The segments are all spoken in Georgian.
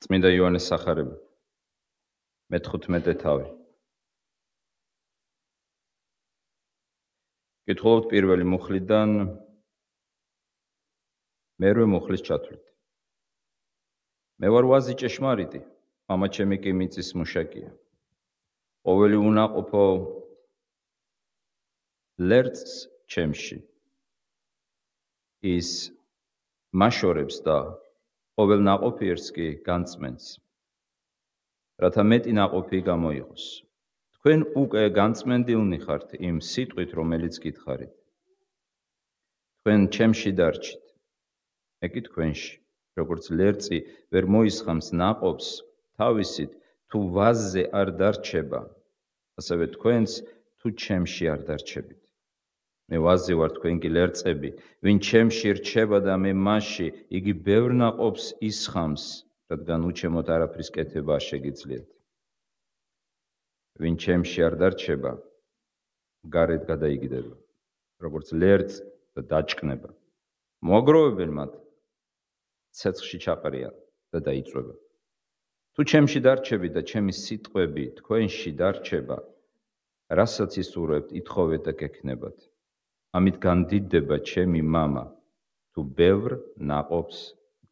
წმინდა იოანეს სახარება მე-15 თავი. კითხულობთ პირველი მუხლიდან მერვე მუხლის ჩათვლით. მე ვარ ვაზი ჭეშმარიტი, მამა ჩემი კი მიწის მუშაკია. ყოველი უნაყოფო ლერწს ჩემში ის მაშორებს და ყოველ ნაყოფიერს კი განწმენს, რათა მეტი ნაყოფი გამოიღოს. თქვენ უკვე განწმენდილნი ხართ იმ სიტყვით, რომელიც გითხარით. თქვენ ჩემში დარჩით, მე კი თქვენში, როგორც ლერწი ვერ მოისხამს ნაყოფს თავისით, თუ ვაზზე არ დარჩება, ასევე თქვენც თუ ჩემში არ დარჩებით. მე ვაზი ვარ, თქვენ კი ლერწები, ვინ ჩემში რჩება და მე მასში, იგი ბევრ ნაყოფს ისხამს, რადგან უჩემოთ არაფრის კეთება არ შეგიძლიათ. ვინ ჩემში არ დარჩება, გარეთ გადაიგდება, როგორც ლერწ და დაჭკნება. მოაგროვებენ მათ, ცეცხლში ჩაყრიან და დაიწვება. თუ ჩემში დარჩები და ჩემი სიტყვები თქვენში დარჩება, რასაც ისურვებთ, ითხოვეთ და გექნებათ. ამით განდიდდება ჩემი მამა, თუ ბევრ ნაყოფს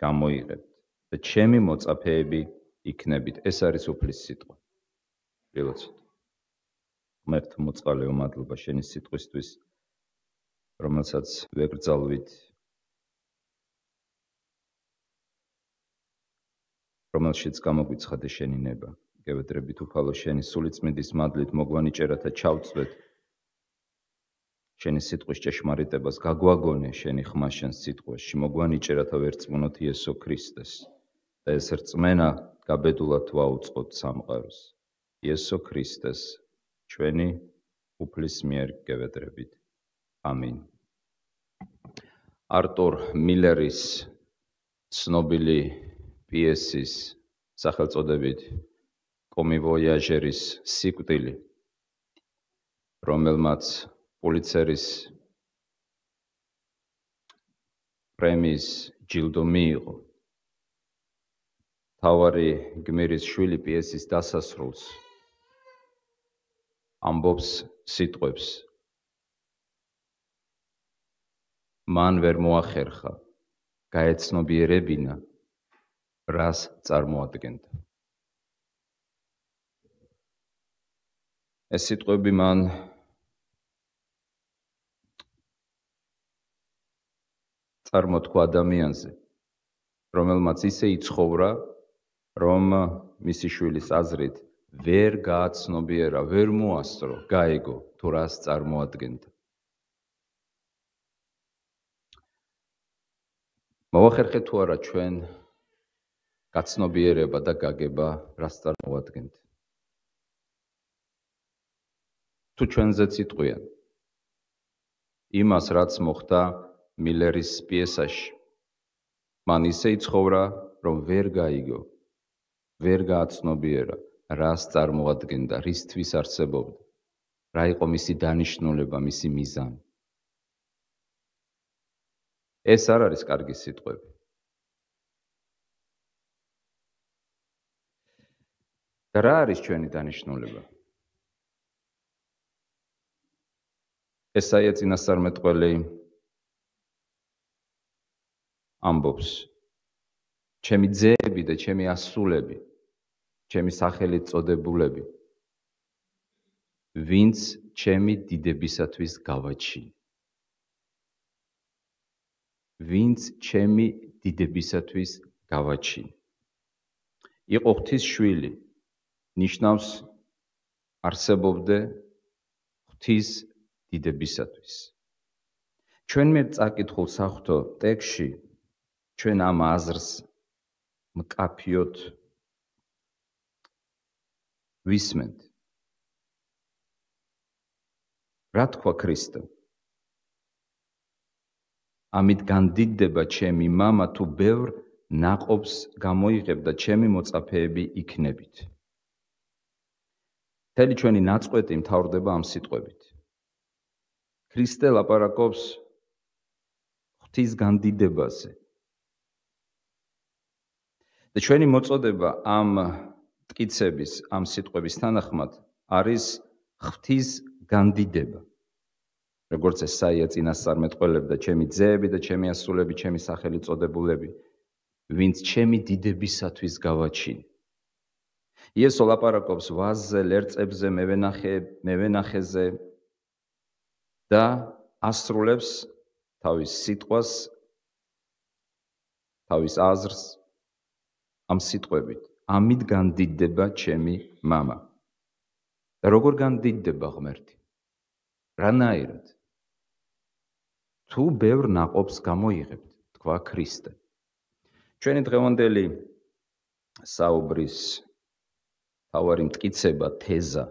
გამოიღებთ და ჩემი მოწაფეები იქნებით. ეს არის უფლის სიტყვა. ვილოცოთ. ღმერთ მოწყალეო, მადლობა შენი სიტყვისთვის, რომელსაც ვეკრძალვით, რომელშიც გამოგვიცხადე შენი ნება. გევედრებით უფალო შენი სულიწმიდის მადლით მოგვანიჭერათა ჩავწვეთ შენი სიტყვის ჭეშმარიტებას, გაგვაგონე შენი ხმა შენ სიტყვაში, მოგვანიჭერათა ვერწმუნოთ იესო ქრისტეს და ეს რწმენა გაბედულად ვაუწყოთ სამყაროს. იესო ქრისტეს ჩვენი უფლის მიერ გევედრებით. ამინ. არტურ მილერის ცნობილი პიესის სახელწოდებით კომივოიაჟერის სიკვდილი, რომელმაც პულიცერის პრემიის ჯილდო მიიღო. მთავარი გმირის შვილი პიესის დასასრულს ამბობს სიტყვებს: მან ვერ მოახერხა, გაეცნობიერებინა, რას წარმოადგენდა. ეს სიტყვები მან წარმოთქვა ადამიანზე, რომელმაც ისე იცხოვრა, რომ მისი შვილის აზრით ვერ გააცნობიერა, ვერ მოასწრო, გაეგო, თუ რას წარმოადგენდა. მოვახერხეთ თუ არა ჩვენ გაცნობიერება და გაგება, რას წარმოადგენდა. თუ ჩვენზეც იტყვიან იმას, რაც მოხდა მილერის პიესაში, მან ისე იცხოვრა, რომ ვერ გაიგო, ვერ გააცნობიერა, რას წარმოადგენდა, რისთვის არსებობდა, რა იყო მისი დანიშნულება, მისი მიზანი. ეს არ არის კარგი სიტყვები. და რა არის ჩვენი დანიშნულება? ესაია წინასწარმეტყველი ამბობს: ჩემი ძეები და ჩემი ასულები, ჩემი სახელით წოდებულები, ვინც ჩემი დიდებისათვის გავაჩინე. ვინც ჩემი დიდებისათვის გავაჩინე. იყო ღვთის შვილი, ნიშნავს არსებობდე ღვთის დიდებისათვის. ჩვენ მიერ წაკითხულ საღვთო ტექსტში ჩვენ ამ აზრს მკაფიოდ ვისმენთ. რა თქვა ქრისტემ? ამით განდიდდება ჩემი მამა, თუ ბევრ ნაყოფს გამოიღებ და ჩემი მოწაფეები იქნებით. მთელი ჩვენი ნაწყვეტი მთავრდება ამ სიტყვებით. ქრისტე ლაპარაკობს ღვთის განდიდებაზე. და ჩვენი მოწოდება ამ მტკიცების, ამ სიტყვების თანახმად არის ღვთის განდიდება. როგორც ესაია წინასწარმეტყველებდა, ჩემი ძეები და ჩემი ასულები, ჩემი სახელი წოდებულები, ვინც ჩემი დიდებისათვის გავაჩინე. იესო ლაპარაკობს ვაზზე, ლერწებზე, მევენახეზე და ასრულებს თავის სიტყვას, თავის აზრს ამ სიტყვებით. ამით განდიდდება ჩემი მამა. და როგორ განდიდდება ღმერთი? რანაირად? თუ ბევრ ნაყოფს გამოიღებთ, თქვა ქრისტე. ჩვენი დღევანდელი საუბრის თავარი მტკიცება, თეზა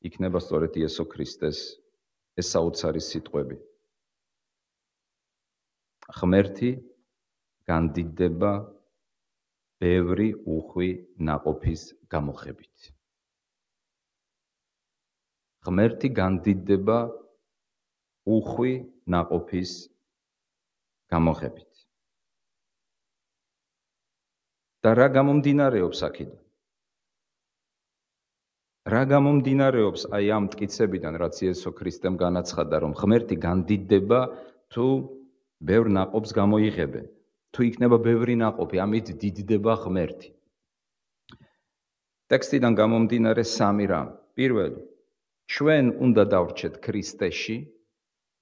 იქნება სწორედ იესო ქრისტეს ეს საოცარი სიტყვები. ღმერთი განდიდდება ბევრი უხვი ნაყოფის გამოხებით. ღმერთი განდიდდება უხვი ნაყოფის გამოხებით. და რა გამომდინარეობს აქედან? რა გამომდინარეობს აი ამ მტკიცებიდან, რაც იესო ქრისტემ განაცხადა, რომ ღმერთი განდიდდება თუ ბევრ ნაყოფს გამოიღებენ, თუ იქნება ბევრი ნაყოფი, ამით დიდდება ღმერთი. ტექსტიდან გამომდინარე სამი რამ. პირველი, ჩვენ უნდა დავრჩეთ ქრისტეში,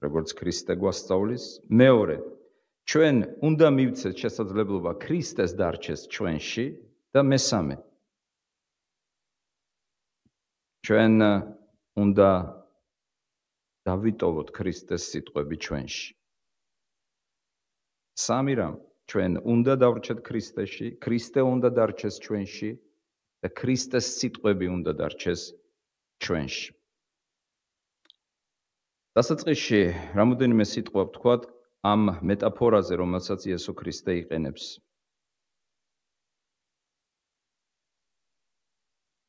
როგორც ქრისტე გვასწავლის. მეორე, ჩვენ უნდა მივცეთ შესაძლებლობა ქრისტეს დარჩეს ჩვენში და მესამე, ჩვენ უნდა დავიტოვოთ ქრისტეს სიტყვები ჩვენში. სამი რამ, ჩვენ უნდა დავრჩეთ ქრისტეში, ქრისტე უნდა დარჩეს ჩვენში და ქრისტეს სიტყვები უნდა დარჩეს ჩვენში. დასაწყისში რამოდენიმე სიტყვა ვთქვათ ამ მეტაფორაზე, რომელსაც იესო ქრისტე იყენებს.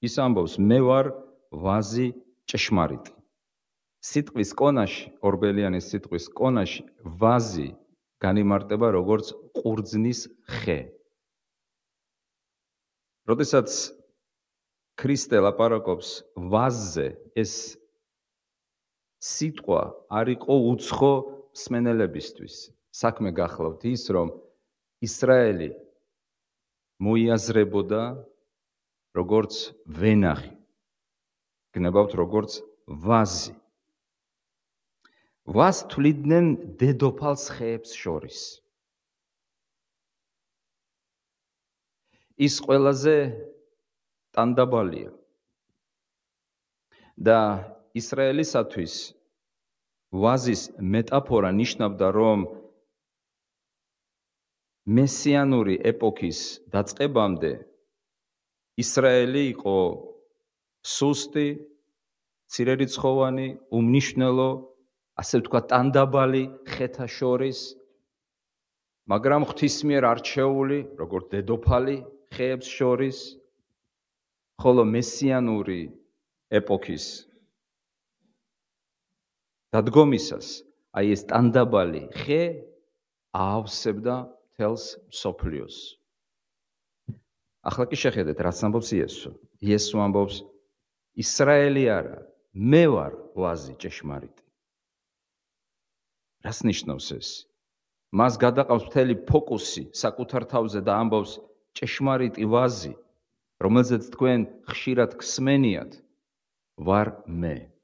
ის ამბობს, მე ვარ ვაზი ჭეშმარიტი. სიტყვის კონაში, ორბელიანის სიტყვის კონაში, ვაზი განიმარტება როგორც ყურძნის ხე. როდესაც ქრისტე ლაპარაკობს ვაზზე, ეს სიტყვა არ იყო უცხო მსმენელებისთვის. საქმე გახლავთ ის, რომ ისრაელი მოიაზრებოდა როგორც ვენახი, გნებავთ როგორც ვაზი. ვაზს თვლიდნენ დედოფალს ხეებს შორის. ის ყველაზე ტანდაბალია და ისრაელისათვის ვაზის მეტაფორა ნიშნავდა, რომ მესიანური ეპოქის დაწყებამდე ისრაელი იყო სუსტი, მცირერიცხოვანი, უმნიშვნელო, ასე ვთქვათ, ტანდაბალი ხეთა შორის, მაგრამ ღვთის მიერ არჩეული, როგორც დედოფალი ხეებს შორის, ხოლო მესიანური ეპოქის დადგომისას აი ეს ტანდაბალი ხე აავსებდა მთელს მსოფლიოს. ახლა კი შეხედეთ, რაც ამბობს იესო. იესო ამბობს, ისრაელი არა, მე ვარ ვაზი ჭეშმარიტი. რას ნიშნავს ეს? მას გადაყავს მთელი ფოკუსი საკუთარ თავზე და ამბობს, ჭეშმარიტი ვაზი, რომელზეც თქვენ ხშირად გსმენიათ, ვარ მე.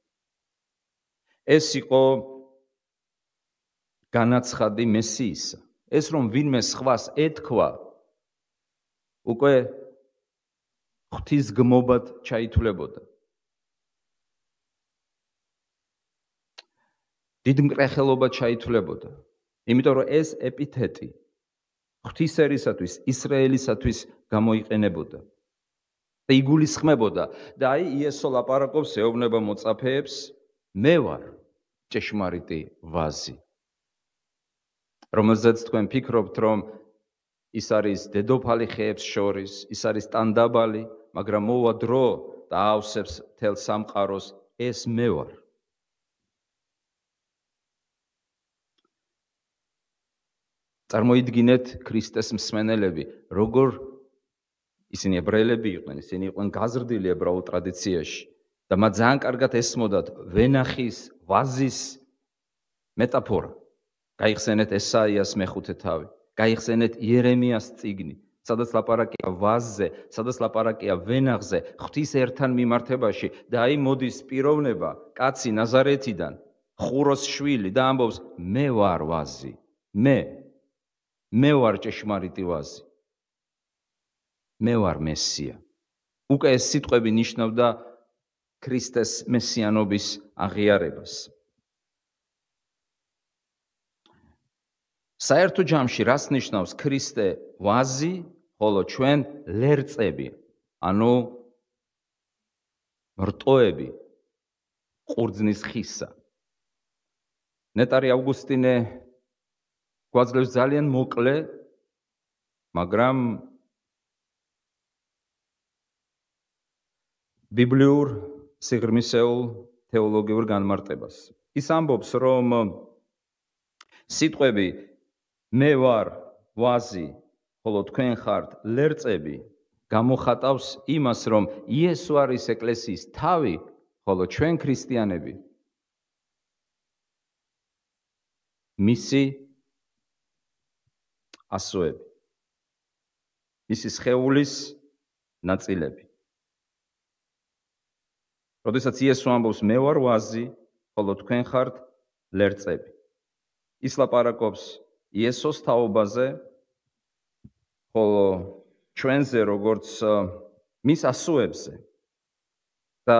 ეს იყო განაცხადი მესიისა. ეს რომ ვინმე სხვას ეთქვა, უკვე ღვთის გმობად ჩაითვლებოდა. დიდ მკრეხელობად ჩაითვლებოდა. იმიტომ რომ ეს ეპითეტი ღვთის ერისათვის, ისრაელისათვის გამოიყენებოდა. და იგულისხმებოდა და აი იესო ლაპარაკობს, ეუბნება მოწაფეებს, მე ვარ ჭეშმარიტი ვაზი. რომელზეც თქვენ ფიქრობთ, რომ ის არის დედოფალი ხეებს შორის, ის არის ტანდაბალი, მაგრამ მოვა დრო და აავსებს მთელ სამყაროს, ეს მე ვარ. წარმოიდგინეთ ქრისტეს მსმენელები, როგორ ისინი ებრაელები იყვნენ, ისინი იყვნენ გაზრდილი ებრაულ ტრადიციაში და მათ ძალიან კარგად ესმოდათ ვენახის, ვაზის მეტაფორა. გაიხსენეთ ესაიას მეხუთე თავი, გაიხსენეთ იერემიას წიგნი, სადაც ლაპარაკია ვაზზე, სადაც ლაპარაკია ვენახზე, ღვთის ერთან მიმართებაში და აი მოდის პიროვნება, კაცი ნაზარეთიდან, ხუროს შვილი და ამბობს მე ვარ ვაზი, მე ვარ ჭეშმარიტი ვაზი. მე ვარ მესია. უკვე ეს სიტყვები ნიშნავდა ქრისტეს მესიანობის აღიარებას. საერთო ჯამში რას ნიშნავს ქრისტე ვაზი, ხოლო ჩვენ ლერწები, ანუ მრტოები ყურძნის ხისა. ნეტარი ავგუსტინე გვაძლევს ძალიან მოკლე, მაგრამ ბიბლიურ სიღრმისეულ თეოლოგიურ განმარტებას. ის ამბობს, რომ სიტყვები მე ვარ ვაზი, ხოლო თქვენ ხართ ლერწები, გამოხატავს იმას, რომ იესო არის ეკლესიის თავი, ხოლო ჩვენ ქრისტიანები მისი ასოები, მისი სხეულის ნაწილები. როდესაც იესო ამბობს მე ვარ ვაზი, ხოლო თქვენ ხართ ლერწები. ის ლაპარაკობს იესოს თაობაზე, ხოლო ჩვენზე როგორც მის ასოებზე. და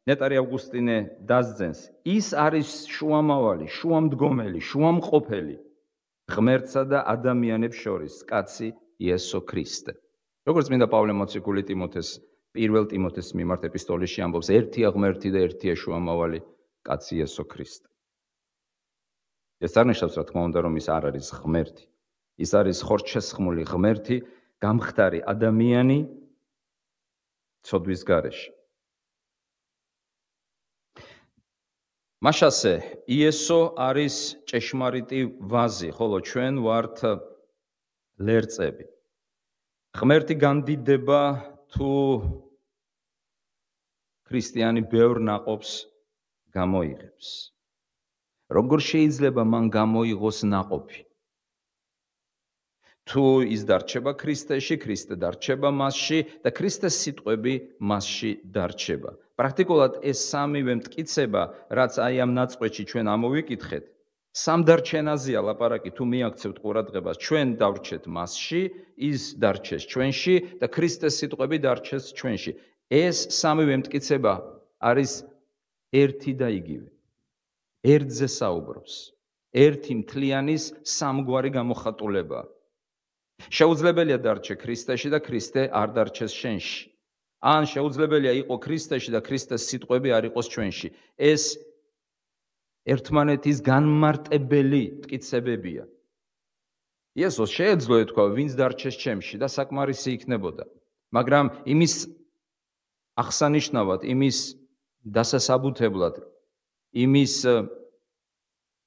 ნეტარი ავგუსტინე დასძენს, ის არის შუამავალი, შუამდგომელი, შუამყოფელი ღმერთსა და ადამიანებს შორის, კაცი იესო ქრისტე. როგორც წმინდა პავლე მოციქული ტიმოთეს პირველ ტიმოთეს მიმართ ეპისტოლეში ამბობს, ერთია ღმერთი და ერთია შუამავალი, კაცი იესო ქრისტე. ეს არ ნიშნავს, რა თქმა უნდა, რომ ის არ არის ღმერთი. ის არის ხორცშესხმული ღმერთი, გამხდარი ადამიანი ცოდვის გარეშე. მაშასე იესო არის ჭეშმარიტი ვაზი, ხოლო ჩვენ ვართ ლერწები. ღმერთი განდიდება თუ ქრისტიანი ბევრ ნაყოფს გამოიღებს. როგორ შეიძლება მან გამოიღოს ნაყოფი? თუ ის დარჩება ქრისტეში, ქრისტე დარჩება მასში და ქრისტეს სიტყვები მასში დარჩება. პრაქტიკულად ეს სამივე მტკიცება, რაც აი ამ ნაწყვეტში ჩვენ ამოვიკითხეთ, სამ დარჩენაზეა ლაპარაკი, თუ მიაქცევთ ყურადღებას, ჩვენ დავრჩეთ მასში, ის დარჩეს ჩვენში და ქრისტეს სიტყვები დარჩეს ჩვენში. ეს სამივე მტკიცება არის ერთი და იგივე. ერთზე საუბრობს. ერთი მთლიანის სამგვარი გამოხატულება. შეუძლებელია დარჩე ქრისტეში და ქრისტე არ დარჩეს შენში. ან შეუძლებელია იყო ქრისტეში და ქრისტეს სიტყვები არ იყოს ჩვენში. ეს ერთმანეთის განმარტებელი მტკიცებებია. იესოს შეეძლო ეთქვა, ვინც დარჩეს ჩემში და საკმარისი იქნებოდა. მაგრამ იმის აღსანიშნავად, იმის დასასაბუთებლად, იმის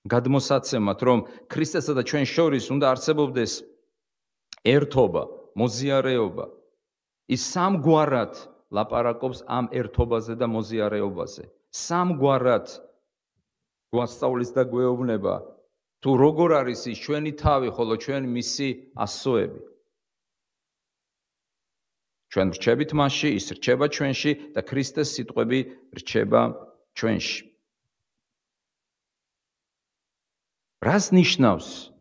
გადმოსაცემად, რომ ქრისტესა და ჩვენ შორის უნდა არსებობდეს ერთობა, მოზიარეობა. ის სამგვარად ლაპარაკობს ამ ერთობაზე და მოზიარეობაზე. სამგვარად გვასწავლის და გვეუბნება, თუ როგორ არის ის ჩვენი თავი, ხოლო ჩვენ მისი ასოები. ჩვენ რჩებით მასში, ის რჩება ჩვენში და ქრისტეს სიტყვები რჩება ჩვენში. რას ნიშნავს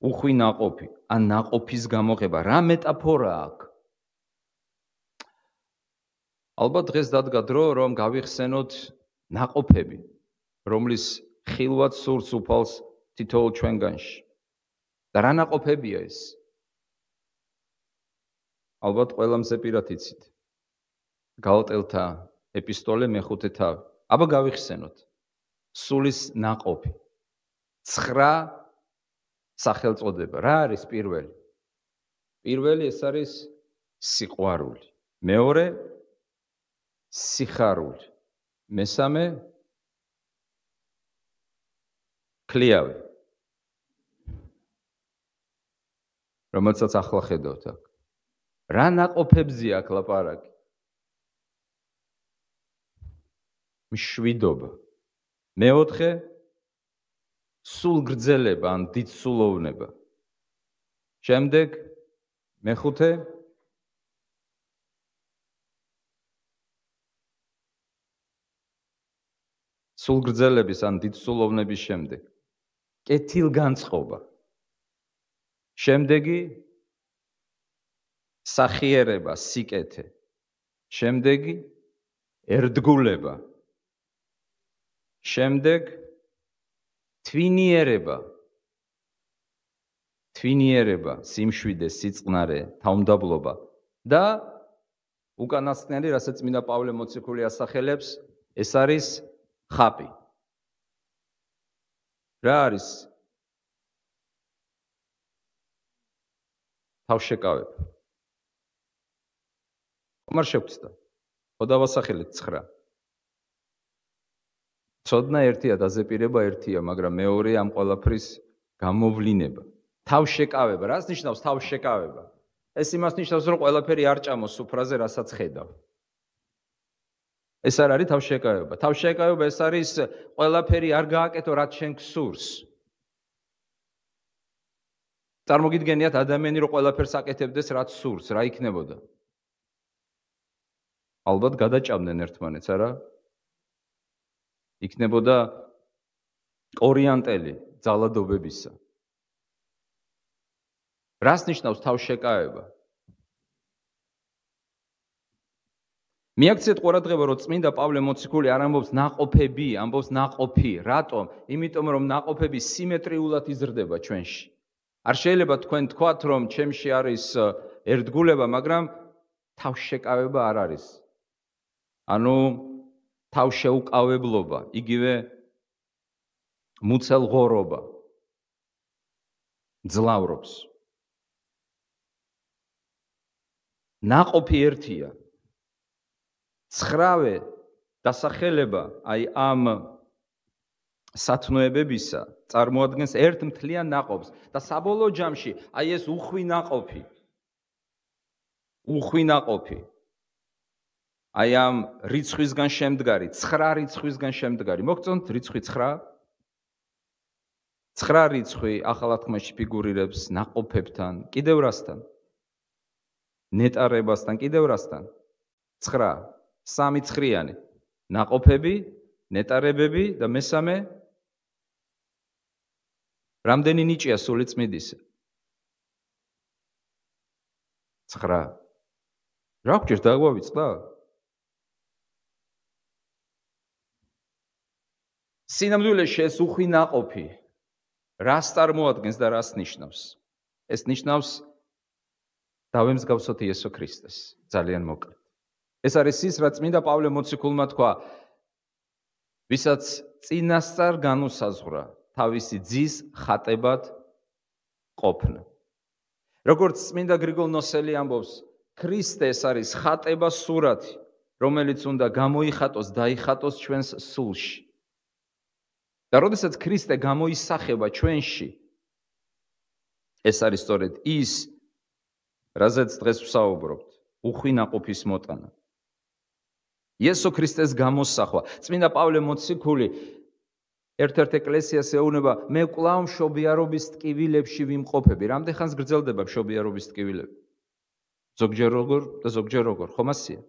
უხვი ნაყოფი, ან ნაყოფის გამოღება? რა მეტაფორაა აქ? ალბათ დღეს დადგა დრო, რომ გავიხსენოთ ნაყოფები, რომლის ხილვად სურს უფალს თითოეულ ჩვენგანში. და რა ნაყოფებია ეს? ალბათ ყველა მზეპირად იცით. გალატელთა ეპისტოლე მეხუთე თავი. აბა გავიხსენოთ. სულის ნაყოფი. 9 სახელწოდება. რა არის პირველი? პირველი ეს არის სიყვარული. მეორე სიხარული. მესამე ქლიავი. რომელსაც ახლა ხედავთ აქ. რა ნაყოფებზია აქ ლაპარაკი? მშვიდობა. მეოთხე, სულ გრძელება ან დიდ სულოვნება. შემდეგ, მეხუთე, სულ გრძელების ან დიდ სულოვნების შემდეგ, კეთილგანწყობა. შემდეგი, სახიერება, სიკეთე. შემდეგი, ერთგულება. შემდეგ, თვინიერება. თვინიერება, სიმშვიდე, სიწყნარე, თავმდაბლობა და უკანასკნელი, რასაც წმინდა პავლე მოციქული ასახელებს, ეს არის ხაპი. რა არის? თავშეკავება. ხომ არ შეგვცდა? ხო დავასახელეთ 9. ცოდნა ერთია, დაზეპირება ერთია, მაგრამ მეორე ამ ყველაფრის გამოვლინება. თავშეკავება, რას ნიშნავს თავშეკავება? ეს იმას ნიშნავს, რომ ყველაფერი არ ჭამოს სუფრაზე, რასაც ხედავ. ეს არ არის თავშეკავება. თავშეკავება ეს არის ყველაფერი არ გააკეთო, რაც შენ გსურს. წარმოგიდგენიათ ადამიანი, რომ ყველაფერს აკეთებდეს, რაც სურს, რა იქნებოდა? ალბათ გადაჭამდნენ ერთმანეთს, არა? იქნებოდა ორიენტელი ძალადობებისა. რას ნიშნავს თავშეკავება? მიაქციეთ ყურადღება, რომ წმინდა პავლე მოციქული არ ამბობს ნაყოფები, ამბობს ნაყოფი. რატომ? იმიტომ, რომ ნაყოფები სიმეტრიულად იზრდება ჩვენში. არ შეიძლება თქვენ თქვათ, რომ ჩემში არის ერთგულება, მაგრამ თავშეკავება არ არის. ანუ თავშეუკავებლობა, იგივე მუცელღორობა ძლავრობს. ნაყოფი ერთია. 9 დასახელება აი ამ სათნოებებისა წარმოადგენს ერთ მთლიან ნაყოფს და საბოლოო ჯამში აი ეს უხვი ნაყოფი აი ამ რიცხვისგან შემდგარი 9 რიცხვისგან შემდგარი მოგწონთ რიცხვი 9 9 რიცხვი ახალ თქმაში ფიგურირებს ნაყოფებთან კიდევ რასთან ნეტარებასთან კიდევ რასთან 9 3 ცხრიანი ნაყოფები ნეტარებები და მესამე რამდენი ნიჭია სული წმიდისა 9 რა გჭირს დაგვავიწყდა სინამდვილეში ეს უხვი ნაყოფი რას წარმოადგენს და რას ნიშნავს ეს ნიშნავს დავემსგავსოთ იესო ქრისტეს ძალიან მოკლედ ეს არის ის რაც წმინდა პავლე მოციქულმა თქვა ვისაც წინასწარ განუსაზღვრა თავისი ძის ხატებად ყოფნა როგორც წმინდა გრიგოლ ნოსელი ამბობს ქრისტე ეს არის ხატება სურათი რომელიც უნდა გამოიხატოს დაიხატოს ჩვენს სულში და როდესაც ქრისტე გამოისახება ჩვენში ეს არის სწორედ ის რაზეც დღეს ვსაუბრობთ უხვი ნაყოფის მოტანა იესო ქრისტეს გამოსახვა წმინდა პავლე მოციქული ერთ-ერთ ეკლესიას ეუბნება მე კვლავ მშობიარობის ტკივილებში ვიმყოფები რამდენ ხანს გრძელდება მშობიარობის ტკივილები ზოგჯერ როგორ და ზოგჯერ როგორ ხომ ასია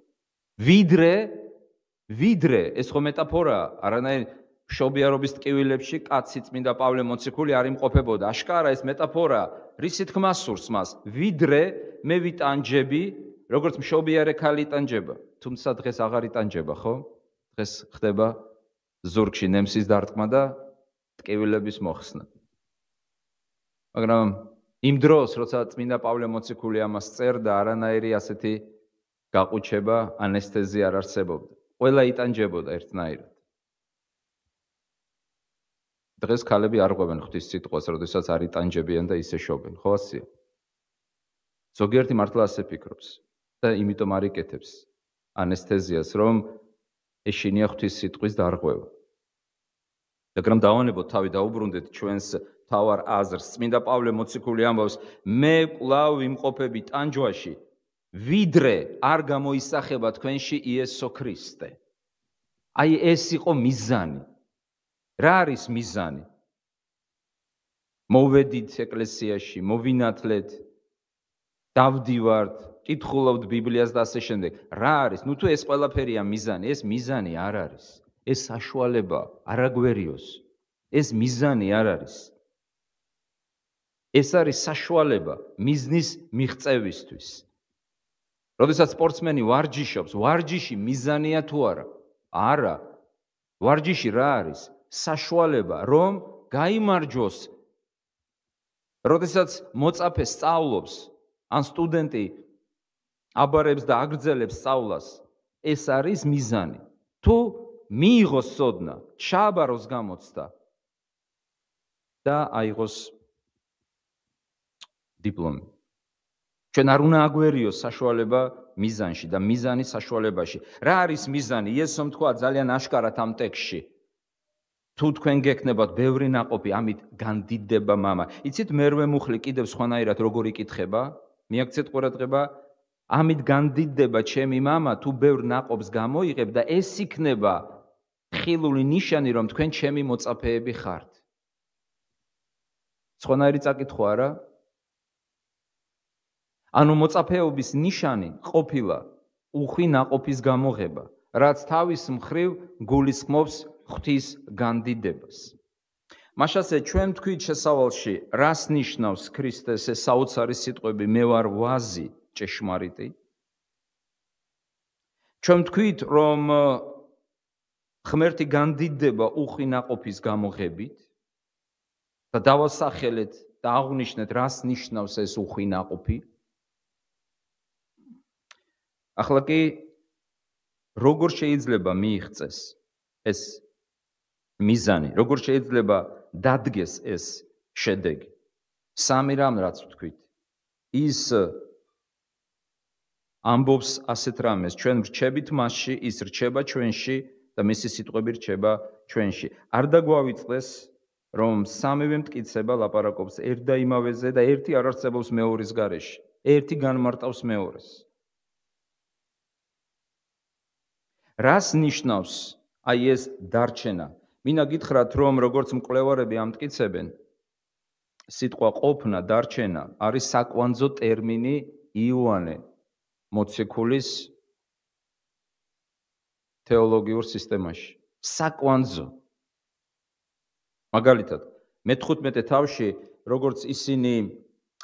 ვიდრე ეს ხო მეტაფორაა არანაირ მშობიარობის ტკივილებში კაცი წმინდა პავლე მოციქული არ იმყოფებოდა აშკარა ეს მეტაფორაა რისი თქმა სურს მას ვიდრე მე ვიტანჯები როგორც მშობიარე ქალი იტანჯება თუმცა დღეს აღარ იტანჯება ხო დღეს ხდება ზურგში ნემსის დარტყმა და ტკივილების მოხსნა მაგრამ იმ დროს როცა წმინდა პავლე მოციქული ამას წერდა არანაირი ასეთი გაყუჩება ანესთეზია არ არსებობდა ყველა იტანჯებოდა ერთნაირად დღეს ქალები არ ყვებენ ღვთის სიტყვას როდესაც არ იტანჯებიან და ისე შობენ ხო ასია ზოგიერთი მართლა ასე ფიქრობს და იმიტომ არ იკეთებს ანესთეზიას რომ ეშინია ღვთის სიტყვის დარღვევა მაგრამ დავანებოთ თავი დაუბრუნდეთ ჩვენს თავარ აზრს. წმინდა პავლე მოციქული ამბობს, მე კვლავ ვიმყოფები ტანჯვაში, ვიდრე არ გამოისახება თქვენში იესო ქრისტე. აი ეს იყო მიზანი. რა არის მიზანი? მოვედით ეკლესიაში, მოვინათლეთ, დავდივართ, კითხულობთ ბიბლიას და ასე შემდეგ. რა არის? თუ ეს ყველაფერია მიზანი, ეს მიზანი არ არის. ეს საშუალება არ აგვერიოს. ეს მიზანი არ არის. ეს არის საშუალება მიზნის მიღწევისთვის. როდესაც სპორტსმენი ვარჯიშობს, ვარჯიში მიზანია თუ არა? არა. ვარჯიში რა არის? საშუალება, რომ გაიმარჯვოს. როდესაც მოწაფე სწავლობს, ან სტუდენტი აბარებს და აგრძელებს სწავლას, ეს არის მიზანი. თუ მიიღოს სოდნა, ჩააბაროს გამოცდა და აიღოს დიპლომი. ჩვენ არ უნდა აგვერიოს საშუალება მიზანში და მიზანი საშუალებაში. რა არის მიზანი? იესომ თქვა ძალიან აშკარად ამ ტექსტში. თუ თქვენ გექნებათ ბევრი ნაყოფი, ამით განდიდება მამა. იცით მერვე მუხლი კიდევ სხვანაირად როგორ იკითხება? მიაქცეთ ყურადღება, ამით განდიდება ჩემი მამა, თუ ბევრ ნაყოფს გამოიღებ და ეს იქნება ხილული ნიშანი, რომ თქვენ ჩემი მოწაფეები ხართ. სხვანაირი წაკითხვა არა? ანუ მოწაფეობის ნიშანი ყოფილა უხვი ნაყოფის გამოღება, რაც თავის მხრივ გულისხმობს ღვთის განდიდებას. მაშასე ჩვენ თქვით შესავალში, რას ნიშნავს ქრისტეს ეს საოცარი სიტყვები, მე ვარ ვაზი ჭეშმარიტი? ჩვენ თქვით, რომ ღმერთი განდიდება უხვი ნაყოფის გამოღებით და დავასახელეთ და აღვნიშნეთ, რას ნიშნავს ეს უხვი ნაყოფი. ახლა კი როგორ შეიძლება მიიღწეს ეს მიზანი, როგორ შეიძლება დადგეს ეს შედეგი? სამი რამ რაც ვთქვით. ის ამბობს ასეთ რამეს, ჩვენ ვრჩებით მასში, ის რჩება ჩვენში და მისი სიტყვები რჩება ჩვენში. არ დაგვავიწყდეს, რომ სამივე მტკიცება ლაპარაკობს ერთ და იმავეზე და ერთი არ არსებობს მეორის გარეშე. ერთი განმარტავს მეორეს. რას ნიშნავს აი ეს დარჩენა? მინდა გითხრათ, რომ როგორც მკვლევარები ამტკიცებენ, სიტყვა ყოფნა, დარჩენა არის საკვანძო ტერმინი იოანე მოციქულის თეოლოგიურ სისტემაში. საკვანძო. მაგალითად, მე-15 თავში, როგორც ისინი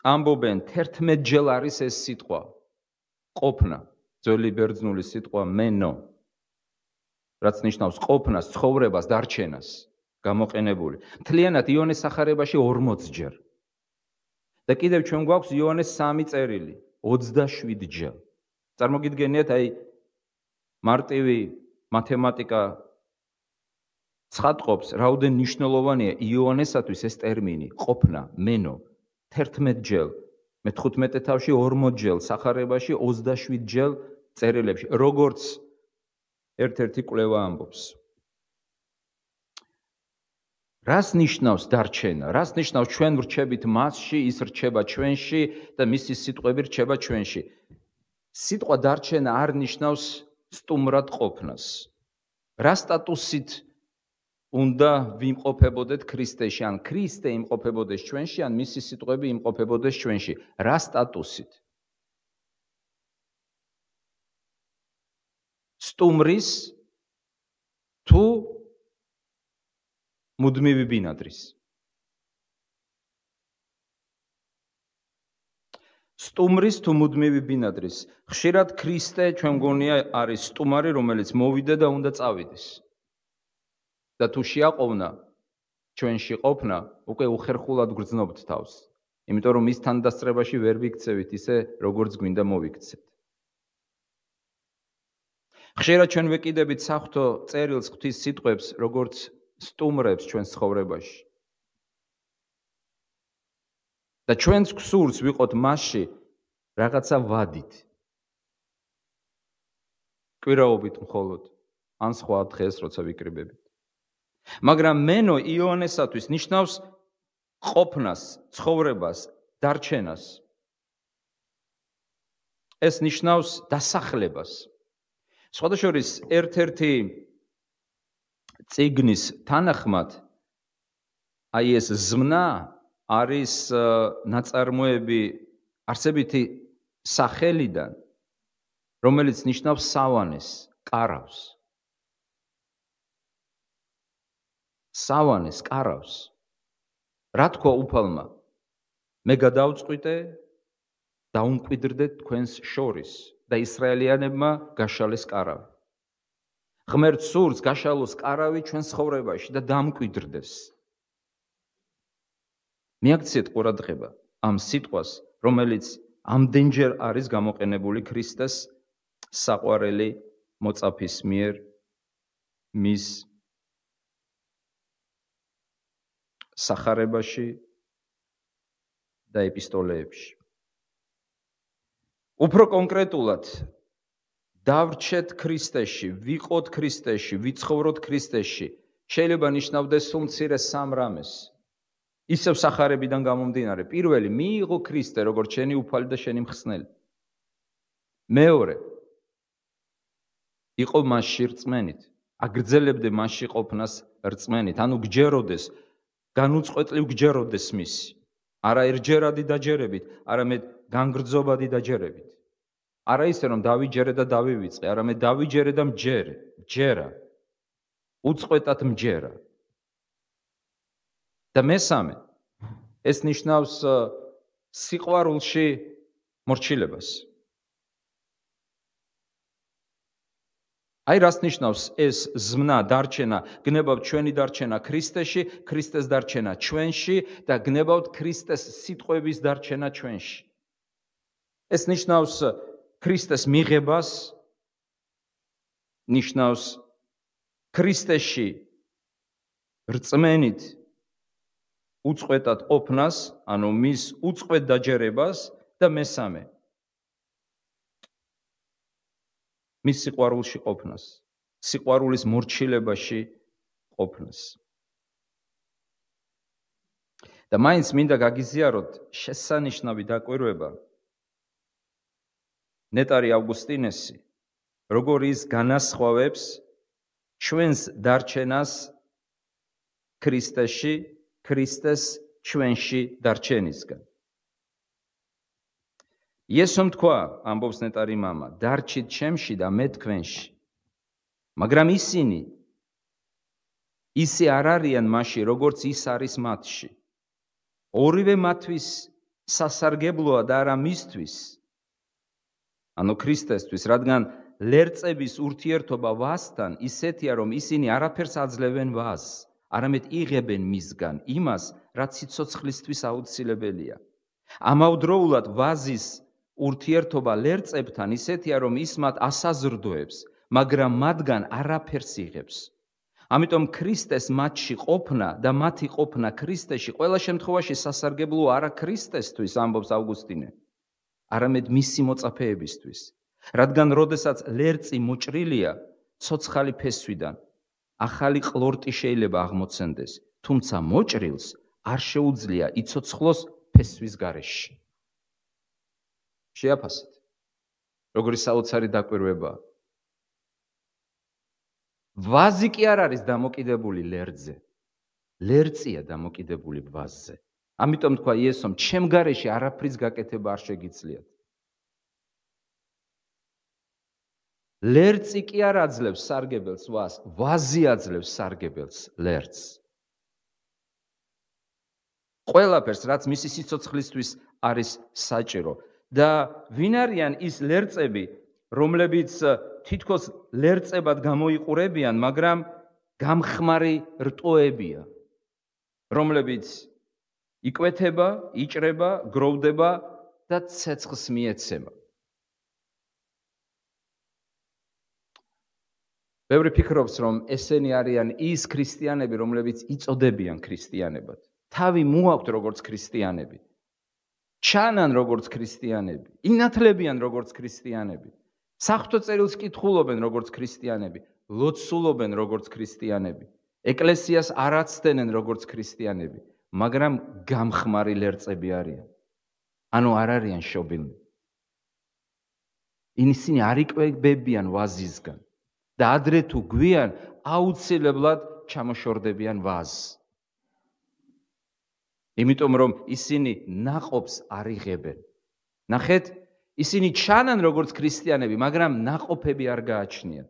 ამბობენ, 11 ჯერ არის ეს სიტყვა ყოფნა, ძველი ბერძნული სიტყვა მენო, რაც ნიშნავს ყოფნას, ცხოვრებას, დარჩენას, გამოყენებული. მთლიანად იოანეს სახარებაში 40 ჯერ. და კიდევ ჩვენ გვაქვს იოანეს 3 წერილი, 27 ჯერ. წარმოგიდგენიათ, აი მარტივი მათემატიკა ცხადყოფს, რაოდენ მნიშვნელოვანია იოანესათვის ეს ტერმინი, ყოფნა, მენო, 11 ჯერ, მე-15 თავში 40 ჯერ, სახარებაში 27 ჯერ წერილებში, როგორც ერთ-ერთი კვლევა ამბობს. რას ნიშნავს დარჩენა? რას ნიშნავს ჩვენ ვრჩებით მასში, ის რჩება ჩვენში და მისი სიტყვები რჩება ჩვენში? სიტყვა დარჩენა არ ნიშნავს სტუმრად ყოფნას. რა სტატუსით უნდა ვიმყოფებოდეთ ქრისტეში, ან ქრისტე იმყოფებოდეს ჩვენში, ან მისი სიტყვები იმყოფებოდეს ჩვენში? რა სტატუსით? სტუმრის თუ მუდმივი ბინადრის? სტუმრის თუ მუდმივი ბინადრის? ხშირად ქრისტე ჩვენ მგონია არის სტუმარი, რომელიც მოვიდა და უნდა წავიდეს. და თუ შეაყოვნა ჩვენში ყოფნა, უკვე უხერხულად გრძნობთ თავს. იმიტომ რომ ის თანდასწრებაში ვერ ვიქცევით ისე, როგორც გვინდა მოვიქცეთ. ხშირად ჩვენ ვეკიდებით საღვთო წერილს ღვთის სიტყვებს, როგორც სტუმრებს ჩვენს ცხოვრებაში. და ჩვენს გსურს ვიყოთ მასში რაღაცა ვადით. კვირაობით მხოლოდ, ან სხვა დღეს, როცა ვიკრიბებით. მაგრამ მენო იოანესათვის ნიშნავს ყოფნას, ცხოვრებას, დარჩენას. ეს ნიშნავს დასახლებას. სხვადასხვა ერთ-ერთი წიგნის თანახმად აი ეს ზმნა არის ნაწარმოები არსებითი სახელიდან, რომელიც ნიშნავს სავანეს, კარავს. სავანეს, კარავს. რა თქვა უფალმა? მე გადავწყვიტე დაუმკვიდრდე თქვენს შორის და ისრაელიანებმა გაშალეს კარავი. ღმერთს სურს გაშალოს კარავი ჩვენ ცხოვრებაში და დამკვიდრდეს. მიაქციეთ ყურადღება ამ სიტყვას, რომელიც ამდენჯერ არის გამოყენებული ქრისტეს საყვარელი მოწაფის მიერ მის სახარებაში და ეპისტოლეებში. უფრო კონკრეტულად დავრჩეთ ქრისტეში, ვიყოთ ქრისტეში, ვიცხოვროთ ქრისტეში. შეიძლება ნიშნავდეს სულ მცირე სამ რამეს. ისევ სახარებიდან გამომდინარე, პირველი მიიღო ქრისტე, როგორც შენი უფალი და შენი მხსნელი. მეორე იყო მასში რწმენით, აგრძელებდე მასში ყოფნას რწმენით, ანუ გჯეროდეს, განუწყვეტლივ გჯეროდეს მისი. არა ერთჯერადი დაჯერებით, არამედ განგრძობადი დაჯერებით. არა ისე რომ დავიჯერე და დავივიწყე, არამედ დავიჯერე და მჯერა. უწყვეტად მჯერა. და მესამე, ეს ნიშნავს სიყვარულში მორჩილებას. აი რას ნიშნავს ეს ზმნა, დარჩენა, გნებავთ ჩვენი დარჩენა ქრისტეში, ქრისტეს დარჩენა ჩვენში და გნებავთ ქრისტეს სიტყვების დარჩენა ჩვენში. ეს ნიშნავს ქრისტეს მიღებას, ნიშნავს ქრისტეში რწმენით უწყვეტად ყოფნას, ანუ მის უწყვეტ დაჯერებას და მესამე მის სიყვარულში ყოფნას, სიყვარულის მორჩილებაში ყოფნას. და მაინც მინდა გაგიზიაროთ შესანიშნავი დაკვირვება ნეტარი ავგუსტინესი, როგორ ის განასხვავებს ჩვენს დარჩენას ქრისტეში, ქრისტეს ჩვენში დარჩენისგან. იესომ თქვა, ამბობს ნეტარი მამა, დარჩით ჩემში და მე თქვენში. მაგრამ ისინი ისე არ არიან მასში, როგორც ის არის მათში. ორივე მათთვის სასარგებლოა და არა მისთვის, ანუ ქრისტესთვის, რადგან ლერწების ურთიერთობა ვასთან ისეთია, რომ ისინი არაფერს აძლევენ ვაზს, არამედ იღებენ მისგან იმას, რაც სიცოცხლისთვის აუცილებელია. ამავდროულად ვაზის ურთიერთობა ლერწებთან ისეთია, რომ ის მათ ასაზრდოებს, მაგრამ მათგან არაფერს იღებს. ამიტომ ქრისტეს მათში ყოფნა და მათი ყოფნა ქრისტეში ყველა შემთხვევაში სასარგებლოა არა ქრისტესთვის, ამბობს ავგუსტინე, არამედ მისი მოწაფეებისთვის. რადგან როდესაც ლერწი მოჭრილია ცოცხალი ფესვიდან, ახალი ყლორტი შეიძლება აღმოცენდეს, თუმცა მოჭრილს არ შეუძლია იცოცხლოს ფესვის გარეშე. შეაფასეთ, როგორი საოცარი დაკვირვებაა. ვაზი კი არ არის დამოკიდებული ლერწზე, ლერწია დამოკიდებული ვაზზე. ამიტომ თქვა იესომ, ჩემ გარეშე არაფრის გაკეთება არ შეგიძლიათ. ლერწი კი არ აძლევს სარგებელს ვაზს, ვაზი აძლევს სარგებელს ლერწს. ყველაფერს, რაც მისი სიცოცხლისთვის არის საჭირო. და ვინ არიან ის ლერწები, რომლებიც თითქოს ლერწებად გამოიყურებიან, მაგრამ გამხმარი რტოებია, რომლებიც იკვეთება, იჭრება, გროვდება და ცეცხლს მიეცემა. ბევრი ფიქრობს, რომ ესენი არიან ის ქრისტიანები, რომლებიც იწოდებიან ქრისტიანებად. თავი მოაქვთ როგორც ქრისტიანები. ჩანან როგორც ქრისტიანები, ინათლებიან როგორც ქრისტიანები, საღვთო წერილს კითხულობენ როგორც ქრისტიანები, ლოცულობენ როგორც ქრისტიანები, ეკლესიას არ აცდენენ როგორც ქრისტიანები, მაგრამ გამხმარი ლერწები არიან. ანუ არ არიან შობილნი. ისინი არ იკვებებიან ვაზისგან და ადრე თუ გვიან აუცილებლად ჩამოშორდებიან ვაზს. იმიტომ რომ ისინი ნაყოფს არ იღებენ. ნახეთ, ისინი ჩანან როგორც ქრისტიანები, მაგრამ ნაყოფები არ გააჩნიათ.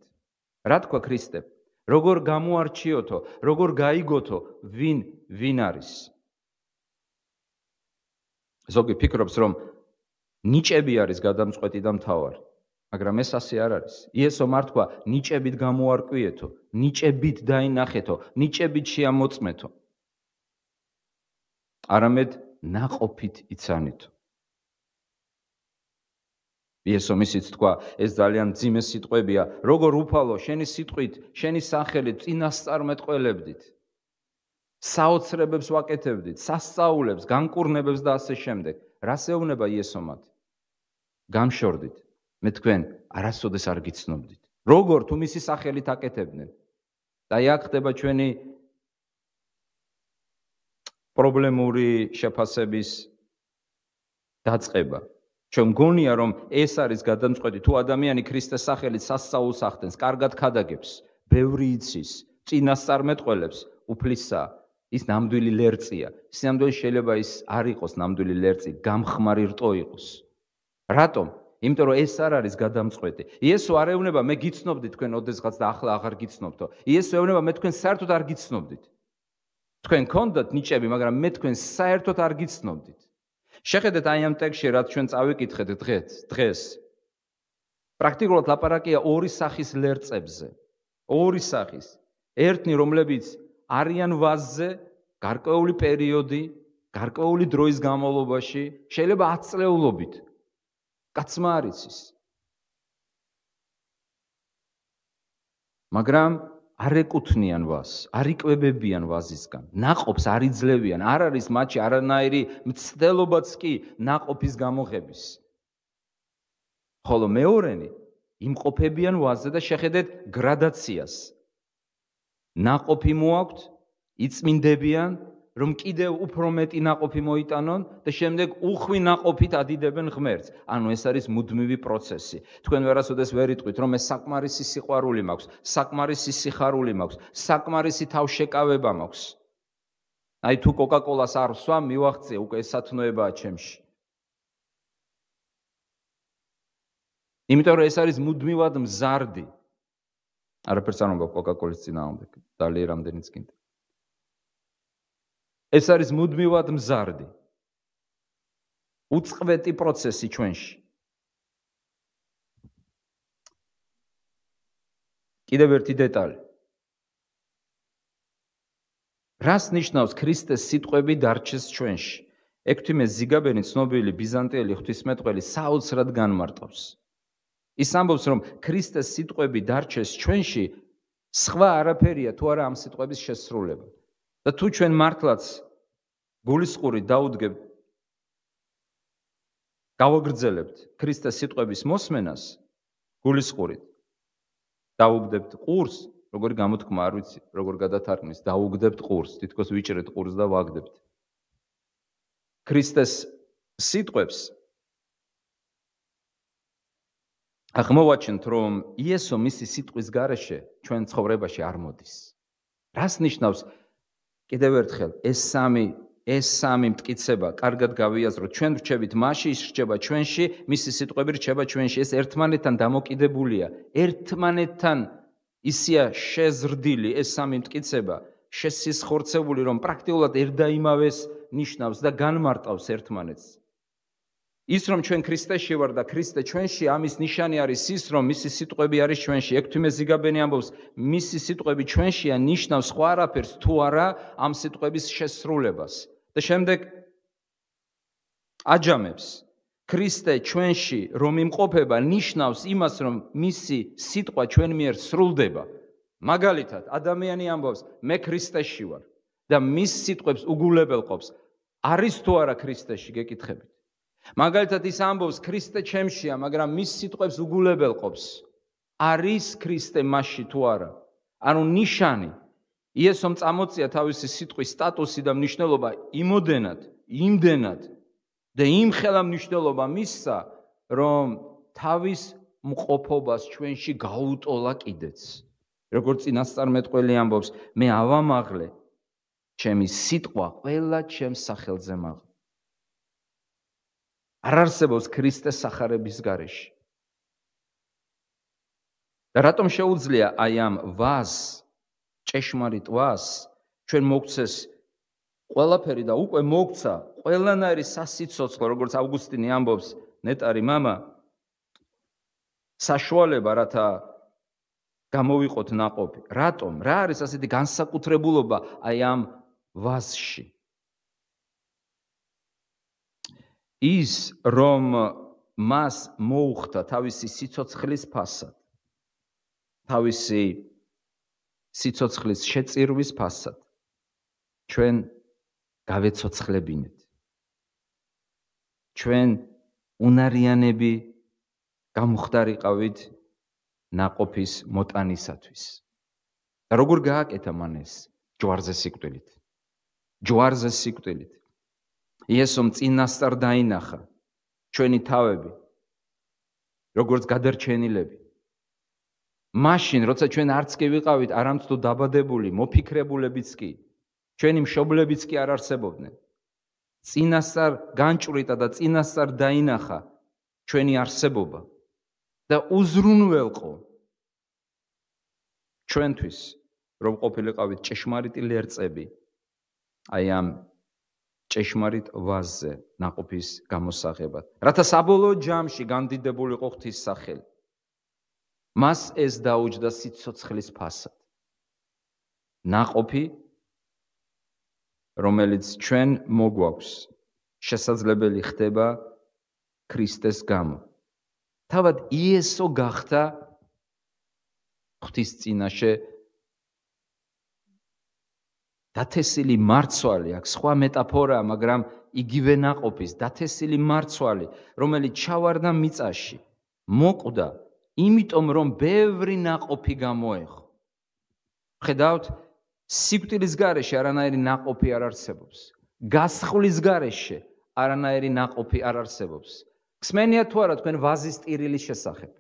რა თქვა ქრისტემ? როგორ გამოარჩიოთო, როგორ გაიგოთო, ვინ არის? ზოგი ფიქრობს, რომ ნიჭები არის გადამწყვეტი და მთავარი, მაგრამ ეს ასე არ არის. იესომ არ თქვა, ნიჭებით გამოარკვიეთო, ნიჭებით დაინახეთო, ნიჭებით შეამოწმეთო. არამედ ნაყოფით იცანითო. იესომ ისიც თქვა, ეს ძალიან მძიმე სიტყვებია, როგორ უფალო, შენი სიტყვით, შენი სახელით წინასწარმეტყველებდით. საოცრებებს ვაკეთებდით, სასწაულებს, განკურნებებს და ასე შემდეგ. რას ეუბნება იესომად? გამშორდით, მე თქვენ არასოდეს არ გიცნობდით. როგორ თუ მისი სახელით აკეთებდნენ? და აქ ხდება ჩვენი პრობლემური შეფასების დაწყება. ჩვენ მგონია, რომ ეს არის გადამწყვეტი, თუ ადამიანი ქრისტეს სახელით სასწაულს ახდენს, კარგად ქადაგებს, ბევრი იცის, წინასწარმეტყველებს, უფლისა, ის ნამდვილი ლერწია. ის ნამდვილი შეიძლება ის არ იყოს ნამდვილი ლერწი, გამხმარი რტო იყოს. რატომ? იმიტომ რომ ეს არ არის გადამწყვეტი. იესო არ ეუბნება, მე გიცნობდით თქვენ ოდესღაც და ახლა აღარ გიცნობთო. იესო ეუბნება, მე თქვენ საერთოდ არ გიცნობდით. თქვენ გქონდათ ნიჭები, მაგრამ მე თქვენ საერთოდ არ გიცნობდით. შეხედეთ აი ამ ტექსტში, რაც ჩვენ წავიკითხეთ დღეს. პრაქტიკულად ლაპარაკია ორი სახის ლერწებზე. ორი სახის. ერთნი, რომლებიც არიან ვაზზე, გარკვეული პერიოდი, გარკვეული დროის განმავლობაში, შეიძლება 10 წლეულობით. კაცმა არ იცის. მაგრამ არ ეკუთვნიან ვაზს, არ იკვებებიან ვაზისგან, ნაყოფს არ იძლევიან, არ არის მათში არანაირი მცდელობაც კი ნაყოფის გამოღების. ხოლო მეორენი იმყოფებიან ვაზზე და შეხედეთ გრადაციას. ნაყოფი მოაქვთ, იწმინდებიან, რომ კიდევ უფრო მეტი ნაყოფი მოიტანონ და შემდეგ უხვი ნაყოფით ადიდებენ ღმერთს. ანუ ეს არის მუდმივი პროცესი. თქვენ ვერასოდეს ვერ იტყვით, რომ ეს საკმარისი სიყვარული მაქვს, საკმარისი სიხარული მაქვს, საკმარისი თავშეკავება მაქვს. აი თუ კოკა-კოლას არ ვსვამ, მივახცე, უკვე სათნოებაა ჩემში. იმიტომ რომ ეს არის მუდმივად მზარდი. არაფერს არ უნდა კოკა-კოლის წინააღმდეგ, დალე რამდენიც გინდა. ეს არის მუდმივად მზარდი. უწყვეტი პროცესი ჩვენში. კიდევ ერთი დეტალი. რას ნიშნავს ქრისტეს სიტყვები დარჩეს ჩვენში? ექვთიმე ზიგაბენი, ცნობილი ბიზანტიელი ღვთისმეტყველი, საოცრად განმარტავს. ის ამბობს, რომ ქრისტეს სიტყვები დარჩეს ჩვენში, სხვა არაფერია თუ არა ამ სიტყვების შესრულება. და თუ ჩვენ მართლაც გულისყურით დაუდგებთ, გავაგრძელებთ ქრისტეს სიტყვების მოსმენას, გულისყურით დაუგდებთ ყურს, როგორი გამოთქმა არ ვიცი, როგორ გადათარგმნის, დაუგდებთ ყურს, თითქოს ვიჭრეთ ყურს და ვაგდებთ. ქრისტეს სიტყვებს აღმოვაჩენთ, რომ იესო მისი სიტყვის გარეშე ჩვენ ცხოვრებაში არ მოდის. რას ნიშნავს? კიდევ ერთხელ, ეს სამი მტკიცება კარგად გავიაზროთ. ჩვენ რჩებით მასში, ის რჩება ჩვენში, მისი სიტყვები რჩება ჩვენში. ეს ერთმანეთთან დამოკიდებულია. ერთმანეთთან ისია შეზრდილი ეს სამი მტკიცება, შესისხორცებული, რომ პრაქტიკულად ერთ და იმავეს ნიშნავს და განმარტავს ერთმანეთს. ის რომ ჩვენ ქრისტეში ვარ და ქრისტე ჩვენში, ამის ნიშანი არის ის, რომ მისი სიტყვები არის ჩვენში. ექვთიმე ზიგაბენი ამბობს, მისი სიტყვები ჩვენშია ნიშნავს სხვა არაფერს თუ არა ამ სიტყვების შესრულებას. და შემდეგ აჯამებს, ქრისტე ჩვენში რომ იმყოფება, ნიშნავს იმას, რომ მისი სიტყვა ჩვენ მიერ სრულდება. მაგალითად, ადამიანი ამბობს, მე ქრისტეში ვარ და მის სიტყვებს უგულებელყოფს. არის თუ არა ქრისტეში, გეკითხებით. მაგალითად ის ამბობს, ქრისტე ჩემშია, მაგრამ მის სიტყვებს უგულებელყოფს. არის ქრისტე მასში თუ არა? ანუ ნიშანი, იესომ წამოწია თავისი სიტყვის სტატუსი და მნიშვნელობა იმდენად და იმხელა მნიშვნელობა მისცა, რომ თავის მყოფობას ჩვენში გაუტოლა კიდეც. როგორც წინასწარმეტყველი ამბობს, მე ავამაღლე, ჩემი სიტყვა ყველა ჩემს სახელზე მაღლა. არ არსებობს ქრისტეს სახარების გარეშე. და რატომ შეუძლია აი ამ ვაზ, ჭეშმარიტ ვაზ, ჩვენ მოგცეს ყველაფერი და უკვე მოგცა ყველანაირი სასიცოცხლო, როგორც ავგუსტინე ამბობს, ნეტარი მამა, საშუალება, რათა გამოვიყოთ ნაყოფი. რატომ? რა არის ასეთი განსაკუთრებულობა აი ამ ვაზში? ის, რომ მას მოუხდა თავისი სიცოცხლის ფასად, თავისი სიცოცხლის შეწირვის ფასად, ჩვენ გავეცოცხლებინეთ. ჩვენ უნარიანები გამხდარიყავით ნაყოფის მოტანისათვის. და როგორ გააკეთა მან ეს? ჯვარზე სიკვდილით. ჯვარზე სიკვდილით. იესომ წინასწარ დაინახა ჩვენი თავები, როგორც გადარჩენილები. მაშინ, როცა ჩვენ არც კი ვიყავით არამცდო დაბადებული, მოფიქრებულებიც კი, ჩვენი მშობლებიც კი არ არსებობდნენ. წინასწარ განჭვრიტა და წინასწარ დაინახა ჩვენი არსებობა და უზრუნველყო ჩვენთვის, რომ ყოფილიყავით ჭეშმარიტი ლერწები, აი ამ ჭეშმარიტ ვაზზე ნაყოფის გამოსაღებად. რათა საბოლოო ჯამში გამდიდებულიყო ღვთის სახელი. მას ეს დაუჯდა სიცოცხლის ფასად. ნაყოფი, რომელიც ჩვენ მოგვაქვს, შესაძლებელი ხდება ქრისტეს გამო. თავად იესო გახდა ღვთის წინაშე დათესილი მარცვალი, აქ სხვა მეტაფორაა, მაგრამ იგივე ნაყოფის დათესილი მარცვალი, რომელიც ჩავარდა მიწაში, მოკვდა, იმიტომ რომ ბევრი ნაყოფი გამოეხო. ხედავთ, სიკვდილის გარეშე არანაირი ნაყოფი არ არსებობს. გასხლის გარეშე არანაირი ნაყოფი არ არსებობს. გსმენიათ თუ არა თქვენ ვაზის ტირილის შესახებ?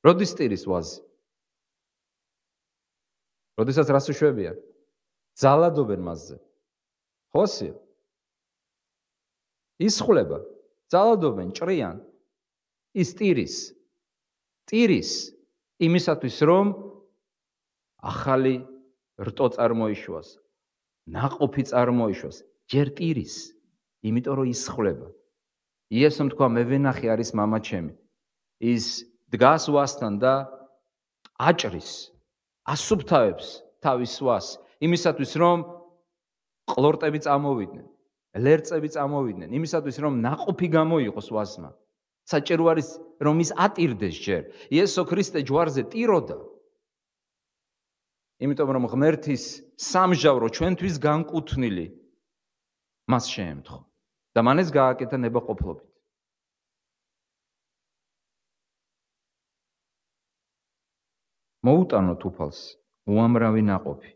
როდის ტირის ვაზი? როდესაც რას უშვებიან? ძალადობენ მასზე. ხოსია? ისხლება, ძალადობენ, ჭრიან. ის ტირის იმისათვის, რომ ახალი რტო წარმოიშვას, ნაყოფი წარმოიშვას, ჯერ ტირის, იმიტომ რომ ისხლება. იესომ თქვა, მე ვენახი არის მამა ჩემი. ის დგას ვასთან და აჭრის, ასუფთავებს თავის ვას, იმისათვის, რომ ყლორტები წამოვიდნენ, ლერწები წამოვიდნენ, იმისათვის, რომ ნაყოფი გამოიყოს ვაზმა. საჭირო არის, რომ ის ატირდეს ჯერ. იესო ქრისტე ჯვარზე ტიროდა. იმიტომ რომ ღმერთის სამჟავრო ჩვენთვის განკუთვნილი მას შეემთხო და მან ეს გააკეთა ნებაყოფლობით. მოუტანოთ უფალს უამრავი ნაყოფი,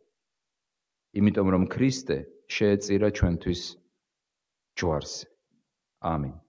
იმიტომ რომ ქრისტე შეეწირა ჩვენთვის ჯვარზე. ამინ.